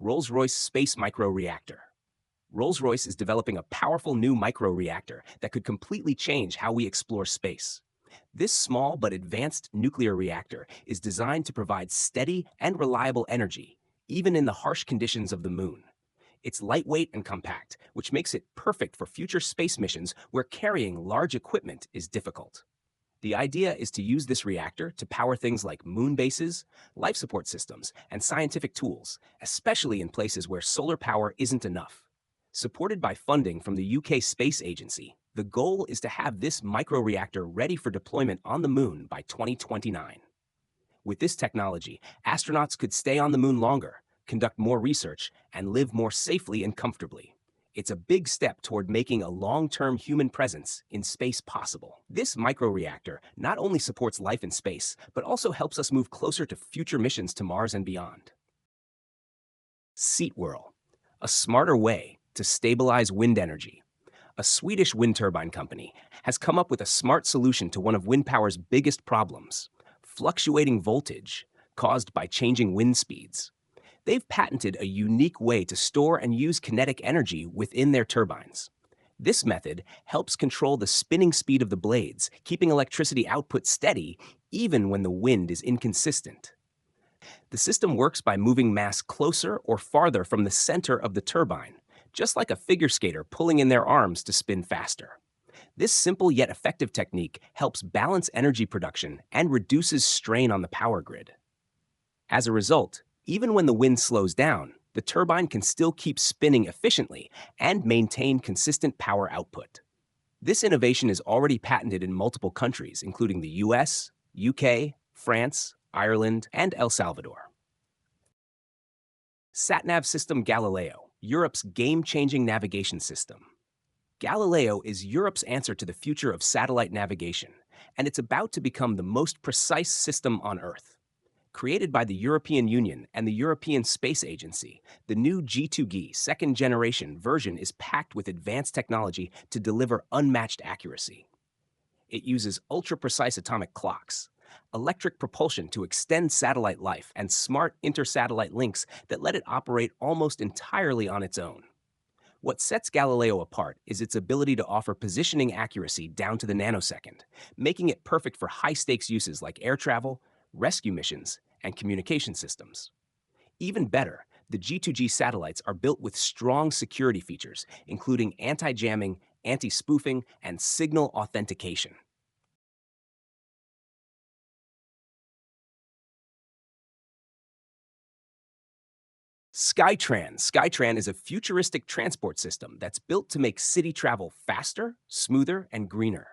Rolls-Royce Space Microreactor. Rolls-Royce is developing a powerful new microreactor that could completely change how we explore space. This small but advanced nuclear reactor is designed to provide steady and reliable energy, even in the harsh conditions of the moon. It's lightweight and compact, which makes it perfect for future space missions where carrying large equipment is difficult. The idea is to use this reactor to power things like moon bases, life support systems, and scientific tools, especially in places where solar power isn't enough. Supported by funding from the UK Space Agency, the goal is to have this microreactor ready for deployment on the moon by 2029. With this technology, astronauts could stay on the moon longer, conduct more research, and live more safely and comfortably. It's a big step toward making a long-term human presence in space possible. This microreactor not only supports life in space, but also helps us move closer to future missions to Mars and beyond. Seat Whirl, a smarter way to stabilize wind energy. A Swedish wind turbine company has come up with a smart solution to one of wind power's biggest problems: fluctuating voltage caused by changing wind speeds. They've patented a unique way to store and use kinetic energy within their turbines. This method helps control the spinning speed of the blades, keeping electricity output steady even when the wind is inconsistent. The system works by moving mass closer or farther from the center of the turbine, just like a figure skater pulling in their arms to spin faster. This simple yet effective technique helps balance energy production and reduces strain on the power grid. As a result, even when the wind slows down, the turbine can still keep spinning efficiently and maintain consistent power output. This innovation is already patented in multiple countries, including the US, UK, France, Ireland, and El Salvador. Satnav System Galileo, Europe's game-changing navigation system. Galileo is Europe's answer to the future of satellite navigation, and it's about to become the most precise system on Earth. Created by the European Union and the European Space Agency, the new G2G second-generation version is packed with advanced technology to deliver unmatched accuracy. It uses ultra-precise atomic clocks, electric propulsion to extend satellite life, and smart inter-satellite links that let it operate almost entirely on its own. What sets Galileo apart is its ability to offer positioning accuracy down to the nanosecond, making it perfect for high-stakes uses like air travel, rescue missions, and communication systems. Even better, the G2G satellites are built with strong security features, including anti-jamming, anti-spoofing, and signal authentication. Skytran is a futuristic transport system that's built to make city travel faster, smoother, and greener.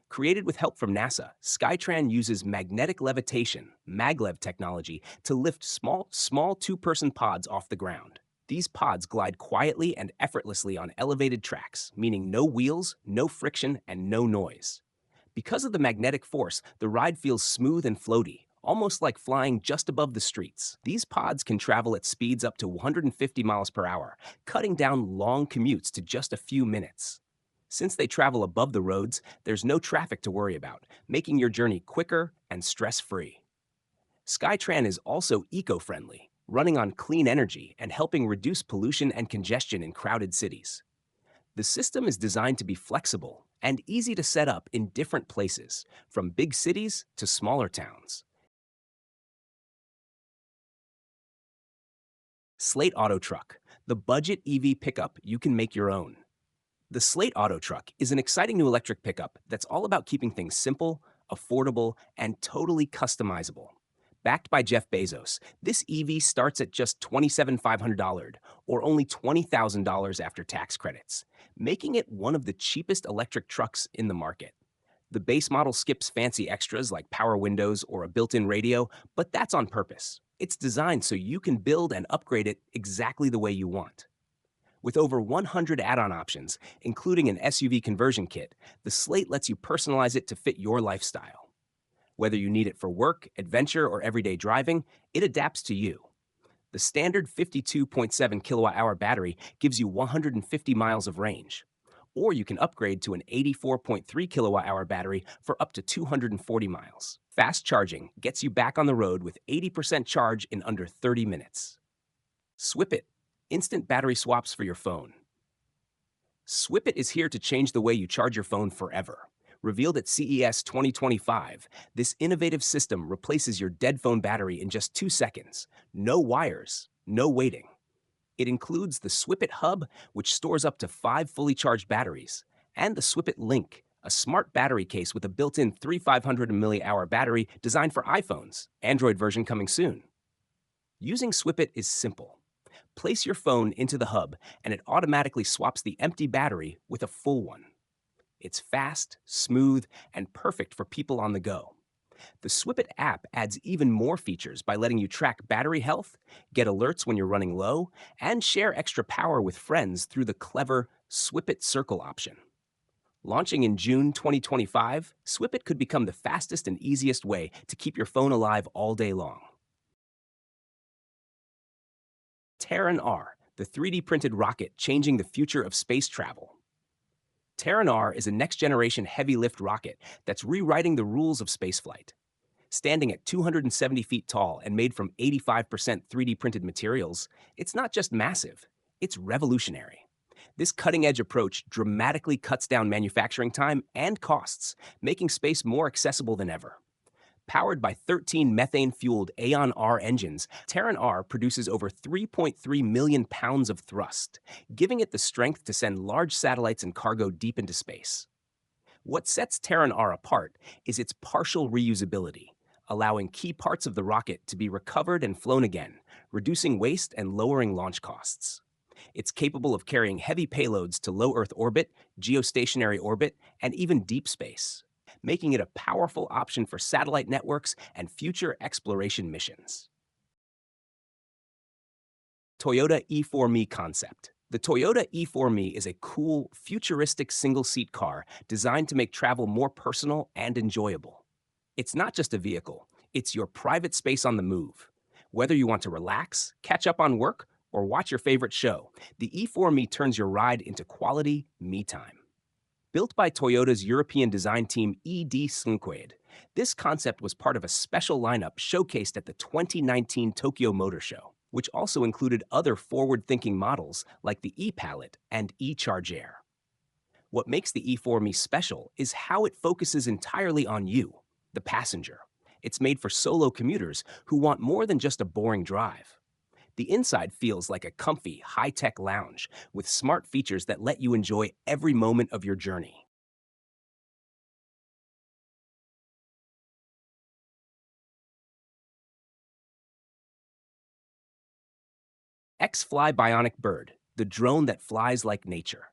Created with help from NASA, Skytran uses magnetic levitation, maglev technology, to lift small two-person pods off the ground. These pods glide quietly and effortlessly on elevated tracks, meaning no wheels, no friction, and no noise. Because of the magnetic force, the ride feels smooth and floaty, almost like flying just above the streets. These pods can travel at speeds up to 150 miles per hour, cutting down long commutes to just a few minutes. Since they travel above the roads, there's no traffic to worry about, making your journey quicker and stress-free. Skytran is also eco-friendly, running on clean energy and helping reduce pollution and congestion in crowded cities. The system is designed to be flexible and easy to set up in different places, from big cities to smaller towns. Slate Auto Truck, the budget EV pickup you can make your own. The Slate Auto Truck is an exciting new electric pickup that's all about keeping things simple, affordable, and totally customizable. Backed by Jeff Bezos, this EV starts at just $27,500 or only $20,000 after tax credits, making it one of the cheapest electric trucks in the market. The base model skips fancy extras like power windows or a built-in radio, but that's on purpose. It's designed so you can build and upgrade it exactly the way you want. With over 100 add-on options, including an SUV conversion kit, the Slate lets you personalize it to fit your lifestyle. Whether you need it for work, adventure, or everyday driving, it adapts to you. The standard 52.7 kilowatt-hour battery gives you 150 miles of range. Or you can upgrade to an 84.3 kilowatt-hour battery for up to 240 miles. Fast charging gets you back on the road with 80% charge in under 30 minutes. Swipit, instant battery swaps for your phone. Swipit is here to change the way you charge your phone forever. Revealed at CES 2025, this innovative system replaces your dead phone battery in just 2 seconds. No wires, no waiting. It includes the Swipit Hub, which stores up to 5 fully charged batteries, and the Swipit Link, a smart battery case with a built-in 3500 mAh battery designed for iPhones, Android version coming soon. Using Swipit is simple. Place your phone into the hub, and it automatically swaps the empty battery with a full one. It's fast, smooth, and perfect for people on the go. The Swipit app adds even more features by letting you track battery health, get alerts when you're running low, and share extra power with friends through the clever Swipit Circle option. Launching in June 2025, Swipit could become the fastest and easiest way to keep your phone alive all day long. Terran R, the 3D printed rocket changing the future of space travel. Terran R is a next-generation heavy-lift rocket that's rewriting the rules of spaceflight. Standing at 270 feet tall and made from 85% 3D printed materials, it's not just massive, it's revolutionary. This cutting-edge approach dramatically cuts down manufacturing time and costs, making space more accessible than ever. Powered by 13 methane-fueled Aeon R engines, Terran R produces over 3.3 million pounds of thrust, giving it the strength to send large satellites and cargo deep into space. What sets Terran R apart is its partial reusability, allowing key parts of the rocket to be recovered and flown again, reducing waste and lowering launch costs. It's capable of carrying heavy payloads to low Earth orbit, geostationary orbit, and even deep space, making it a powerful option for satellite networks and future exploration missions. Toyota E4Me concept. The Toyota E4Me is a cool, futuristic single-seat car designed to make travel more personal and enjoyable. It's not just a vehicle, it's your private space on the move. Whether you want to relax, catch up on work, or watch your favorite show, the E4Me turns your ride into quality me time. Built by Toyota's European design team ED5, this concept was part of a special lineup showcased at the 2019 Tokyo Motor Show, which also included other forward-thinking models like the E-Palette and E-Charger. What makes the E4Me special is how it focuses entirely on you, the passenger. It's made for solo commuters who want more than just a boring drive. The inside feels like a comfy, high-tech lounge with smart features that let you enjoy every moment of your journey. X-Fly Bionic Bird, the drone that flies like nature.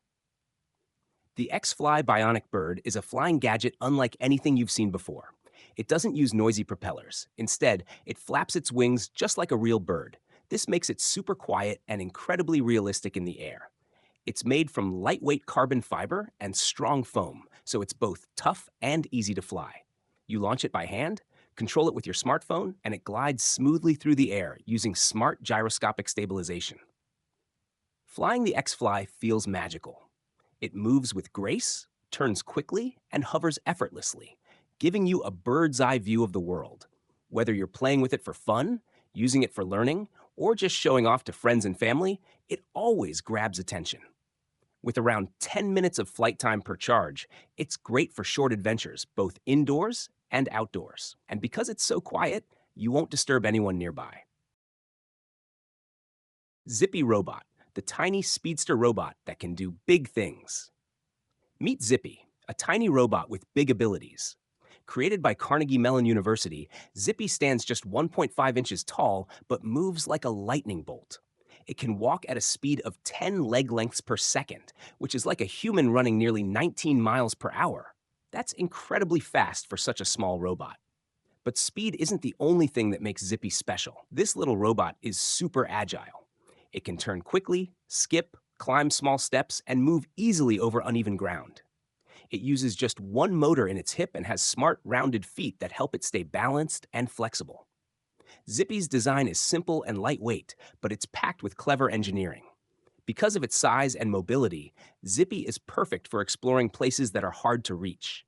The X-Fly Bionic Bird is a flying gadget unlike anything you've seen before. It doesn't use noisy propellers. Instead, it flaps its wings just like a real bird. This makes it super quiet and incredibly realistic in the air. It's made from lightweight carbon fiber and strong foam, so it's both tough and easy to fly. You launch it by hand, control it with your smartphone, and it glides smoothly through the air using smart gyroscopic stabilization. Flying the X-Fly feels magical. It moves with grace, turns quickly, and hovers effortlessly, giving you a bird's-eye view of the world. Whether you're playing with it for fun, using it for learning, or just showing off to friends and family, it always grabs attention. With around 10 minutes of flight time per charge, it's great for short adventures, both indoors and outdoors. And because it's so quiet, you won't disturb anyone nearby. Zippy Robot, the tiny speedster robot that can do big things. Meet Zippy, a tiny robot with big abilities. Created by Carnegie Mellon University, Zippy stands just 1.5 inches tall but moves like a lightning bolt. It can walk at a speed of 10 leg lengths per second, which is like a human running nearly 19 miles per hour. That's incredibly fast for such a small robot. But speed isn't the only thing that makes Zippy special. This little robot is super agile. It can turn quickly, skip, climb small steps, and move easily over uneven ground. It uses just one motor in its hip and has smart, rounded feet that help it stay balanced and flexible. Zippy's design is simple and lightweight, but it's packed with clever engineering. Because of its size and mobility, Zippy is perfect for exploring places that are hard to reach.